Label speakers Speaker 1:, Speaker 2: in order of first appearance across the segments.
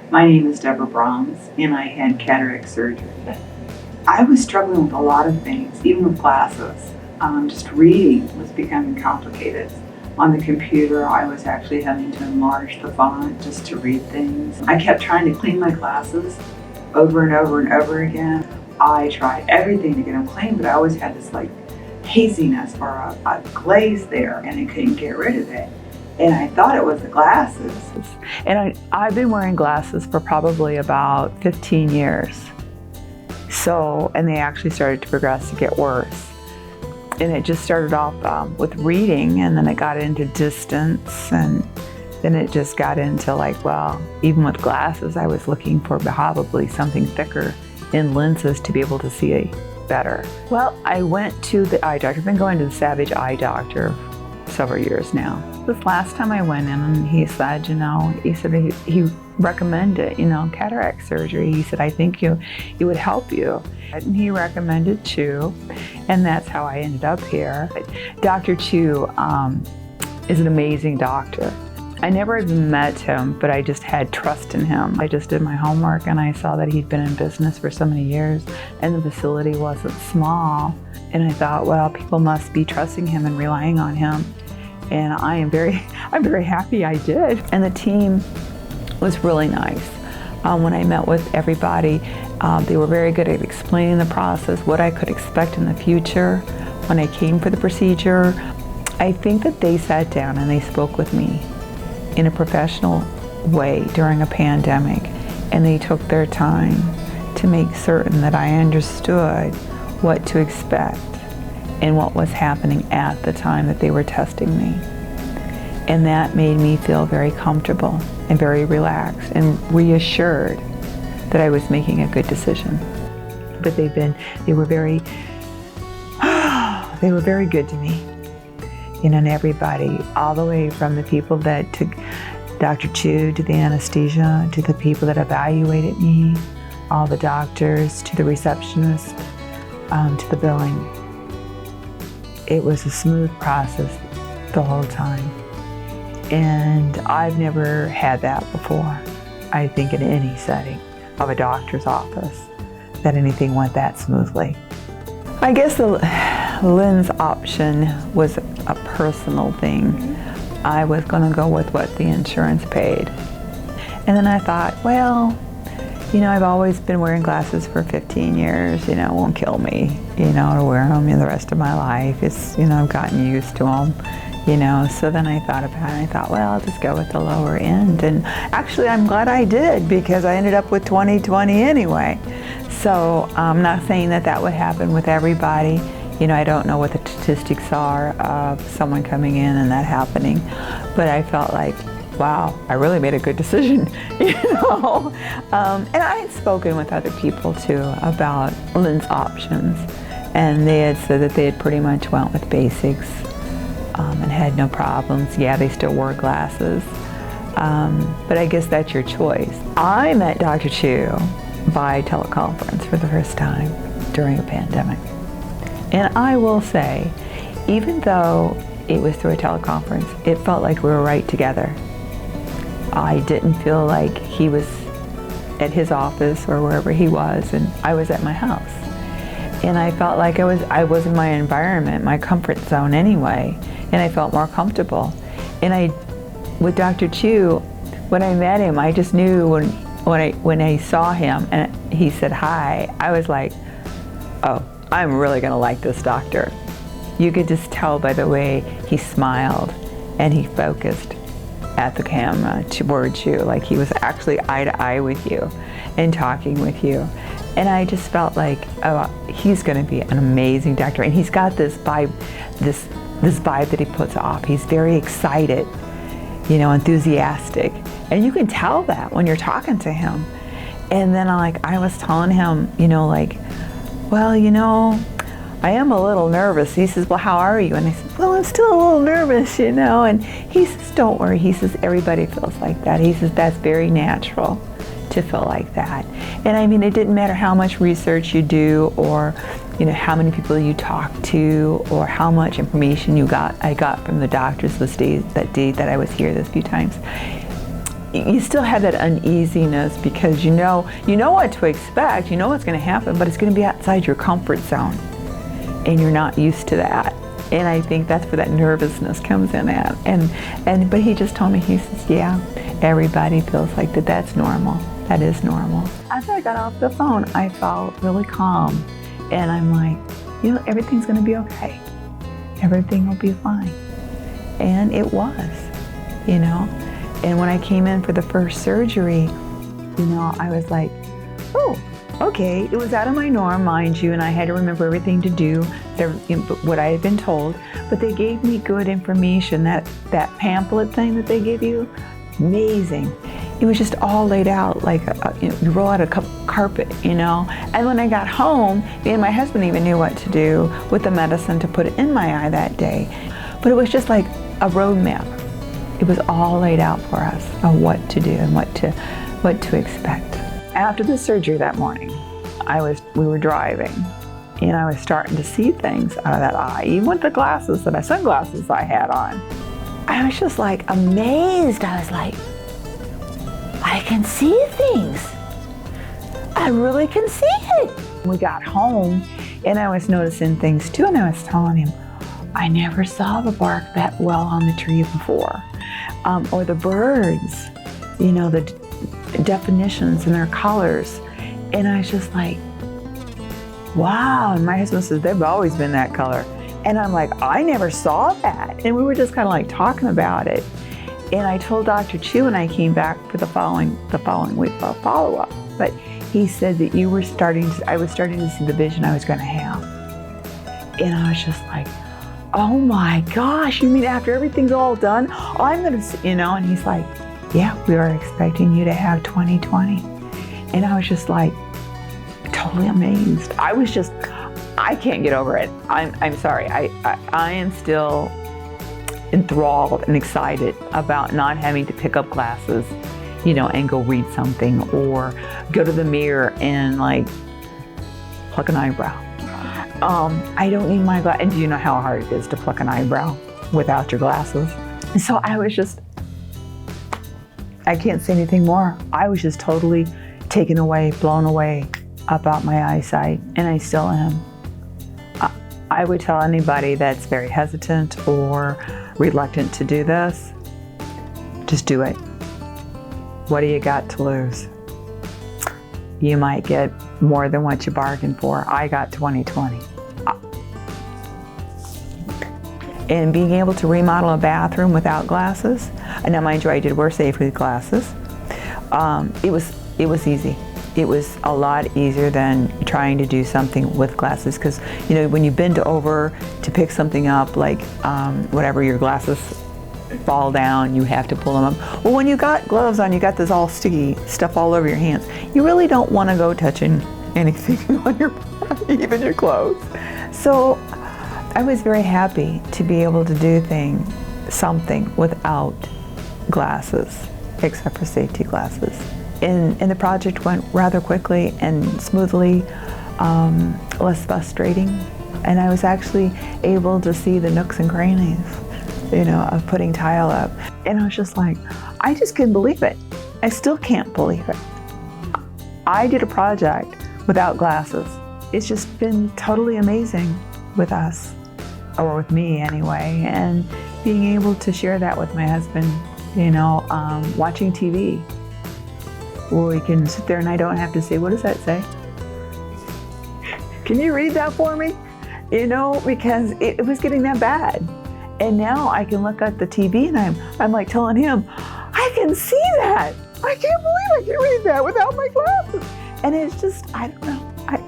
Speaker 1: My name is Debra and I had cataract surgery. I was struggling with a lot of things, even with glasses. Just reading was becoming complicated. On the computer, I was actually having to enlarge the font just to read things. I kept trying to clean my glasses over and over and over again. I tried everything to get them clean, but I always had this like haziness or a glaze there, and I couldn't get rid of it. And I thought it was the glasses.
Speaker 2: And I've been wearing glasses for probably about 15 years. And they actually started to progress to get worse. And it just started off with reading, and then it got into distance, and then it just got into even with glasses, I was looking for probably something thicker in lenses to be able to see better. Well, I went to the eye doctor. I've been going to the Savage Eye Doctor several years now. This last time I went in, and he said he recommended, cataract surgery. He said, I think it would help you. And he recommended Chu, and that's how I ended up here. Dr. Chu is an amazing doctor. I never even met him, but I just had trust in him. I just did my homework, and I saw that he'd been in business for so many years, and the facility wasn't small. And I thought, well, people must be trusting him and relying on him. And I'm very happy I did. And the team was really nice. When I met with everybody, they were very good at explaining the process, what I could expect in the future when I came for the procedure. I think that they sat down and they spoke with me in a professional way during a pandemic, and they took their time to make certain that I understood what to expect and what was happening at the time that they were testing me. And that made me feel very comfortable and very relaxed and reassured that I was making a good decision. But they were very good to me. And everybody, all the way from the people that took Dr. Chu, to the anesthesia, to the people that evaluated me, all the doctors, to the receptionist, to the billing. It was a smooth process the whole time. And I've never had that before. I think in any setting of a doctor's office that anything went that smoothly. I guess the lens option was a personal thing. I was going to go with what the insurance paid. And then I thought, well, I've always been wearing glasses for 15 years, it won't kill me, to wear them the rest of my life. It's, I've gotten used to them, So then I thought about it, and I thought, well, I'll just go with the lower end. And actually, I'm glad I did, because I ended up with 20/20 anyway. So I'm not saying that would happen with everybody. I don't know what the statistics are of someone coming in and that happening, but I felt like, wow, I really made a good decision, And I had spoken with other people too about lens options, and they had said that they had pretty much went with basics and had no problems. Yeah, they still wore glasses, but I guess that's your choice. I met Dr. Chu by teleconference for the first time during a pandemic. And I will say, even though it was through a teleconference, it felt like we were right together. I didn't feel like he was at his office or wherever he was, and I was at my house. And I felt like I was in my environment, my comfort zone anyway, and I felt more comfortable. And with Dr. Chu, when I met him, I just knew when I saw him and he said hi, I was like, oh, I'm really gonna like this doctor. You could just tell by the way he smiled and he focused at the camera towards you, like he was actually eye to eye with you and talking with you. And I just felt like, oh, he's gonna be an amazing doctor. And he's got this vibe, this vibe that he puts off. He's very excited, enthusiastic. And you can tell that when you're talking to him. And then I was telling him, well, I am a little nervous. He says, well, how are you? And I said, well, I'm still a little nervous, And he says, don't worry. He says, everybody feels like that. He says, that's very natural to feel like that. And it didn't matter how much research you do or, how many people you talk to or how much information I got from the doctors that day that I was here this few times. you still have that uneasiness because you know what to expect, you know what's going to happen, but it's going to be outside your comfort zone, and you're not used to that. And I think that's where that nervousness comes in at. But he just told me, he says, yeah, everybody feels like that. That's normal. That is normal. After I got off the phone, I felt really calm. And I'm like, everything's going to be okay. Everything will be fine. And it was, And when I came in for the first surgery, I was like, oh, okay, it was out of my norm, mind you, and I had to remember everything to do, what I had been told, but they gave me good information. That pamphlet thing that they give you, amazing. It was just all laid out like, you roll out a carpet, And when I got home, me and my husband even knew what to do with the medicine to put in my eye that day. But it was just like a roadmap. It was all laid out for us of what to do and what to expect. After the surgery that morning, we were driving, and I was starting to see things out of that eye, even with the sunglasses I had on. I was just like amazed. I was like, I can see things. I really can see it. We got home, and I was noticing things too, and I was telling him, I never saw the bark that well on the tree before, or the birds, the definitions and their colors. And I was just like, wow. And my husband says, they've always been that color. And I'm like, I never saw that. And we were just kind of like talking about it. And I told Dr. Chu when I came back for the following week for a follow-up. But he said that I was starting to see the vision I was going to have. And I was just like, oh my gosh, you mean after everything's all done, I'm going to, and he's like, yeah, we are expecting you to have 20/20. And I was just like, totally amazed. I can't get over it. I'm sorry. I am still enthralled and excited about not having to pick up glasses, and go read something or go to the mirror and like pluck an eyebrow. I don't need my glasses. And do you know how hard it is to pluck an eyebrow without your glasses? And so I can't say anything more. I was just totally taken away, blown away about my eyesight, and I still am. I would tell anybody that's very hesitant or reluctant to do this, just do it. What do you got to lose? You might get more than what you bargained for. I got 20/20. And being able to remodel a bathroom without glasses, and now mind you, I did wear safety glasses. It was easy. It was a lot easier than trying to do something with glasses, because when you bend over to pick something up, like whatever, your glasses fall down, you have to pull them up. Well, when you got gloves on, you got this all sticky stuff all over your hands. You really don't want to go touching anything on your body, even your clothes. So I was very happy to be able to do something without glasses, except for safety glasses. And the project went rather quickly and smoothly, less frustrating. And I was actually able to see the nooks and crannies, of putting tile up. And I was just like, I just couldn't believe it. I still can't believe it. I did a project without glasses. It's just been totally amazing with us, or with me anyway, and being able to share that with my husband, watching TV, where we can sit there and I don't have to say, what does that say? Can you read that for me? Because it was getting that bad. And now I can look at the TV and I'm like telling him, I can see that. I can't believe I can read that without my glasses. And it's just, I don't know.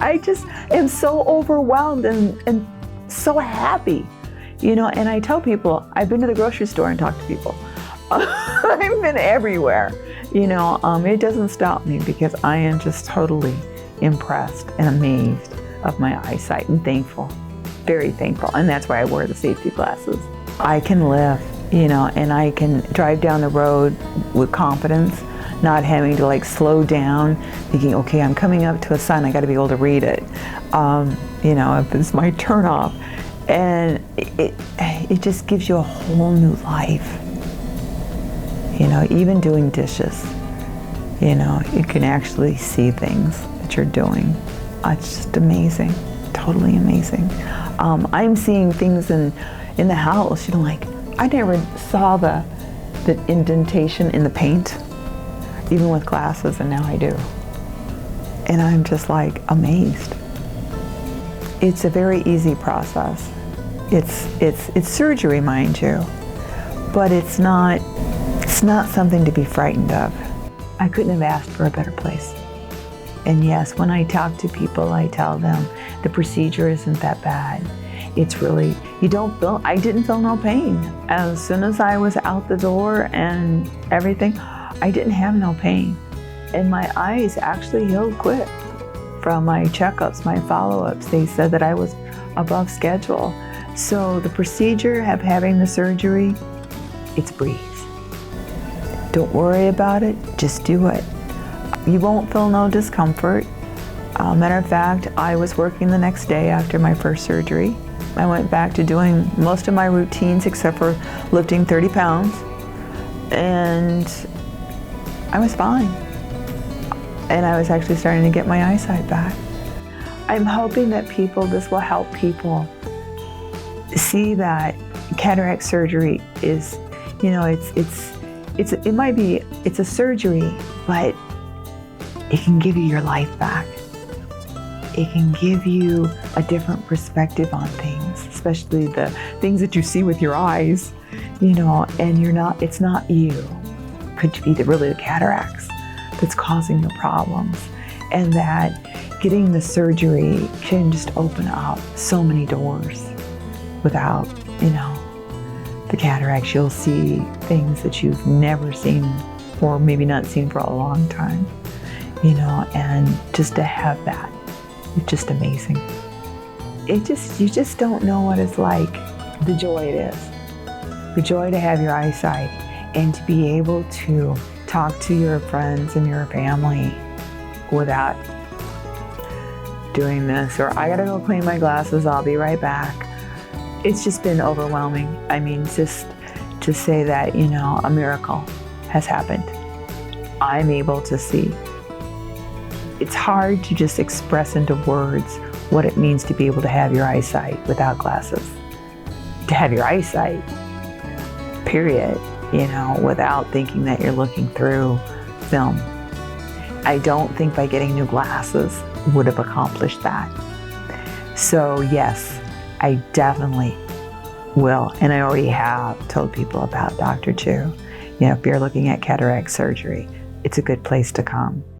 Speaker 2: I just am so overwhelmed and so happy, and I tell people, I've been to the grocery store and talked to people. I've been everywhere, it doesn't stop me, because I am just totally impressed and amazed of my eyesight, and thankful, very thankful. And that's why I wear the safety glasses. I can live, and I can drive down the road with confidence, not having to like slow down, thinking, okay, I'm coming up to a sign, I got to be able to read it. If it's my turn off. And it just gives you a whole new life. even doing dishes, you can actually see things that you're doing. It's just amazing, totally amazing. I'm seeing things in the house, like I never saw the indentation in the paint, even with glasses, and now I do. And I'm just like amazed. It's a very easy process. It's surgery, mind you, but it's not something to be frightened of. I couldn't have asked for a better place. And yes, when I talk to people, I tell them the procedure isn't that bad. It's really, I didn't feel no pain. As soon as I was out the door and everything, I didn't have no pain. And my eyes actually healed quick from my checkups, my follow-ups. They said that I was above schedule. So the procedure of having the surgery, it's a breeze. Don't worry about it, just do it. You won't feel no discomfort. Matter of fact, I was working the next day after my first surgery. I went back to doing most of my routines except for lifting 30 pounds. And I was fine. And I was actually starting to get my eyesight back. I'm hoping that this will help people see that cataract surgery is, it's a surgery, but it can give you your life back. It can give you a different perspective on things, especially the things that you see with your eyes, and it's not you. Could be really the cataracts that's causing the problems. And that getting the surgery can just open up so many doors. Without, the cataracts, you'll see things that you've never seen, or maybe not seen for a long time, and just to have that, it's just amazing. You just don't know what it's like, the joy it is. The joy to have your eyesight and to be able to talk to your friends and your family without doing this, or I gotta go clean my glasses, I'll be right back. It's just been overwhelming. I mean, just to say that, a miracle has happened. I'm able to see. It's hard to just express into words what it means to be able to have your eyesight without glasses. To have your eyesight, period, without thinking that you're looking through film. I don't think by getting new glasses would have accomplished that. So yes, I definitely will, and I already have told people about Dr. Chu. If you're looking at cataract surgery, it's a good place to come.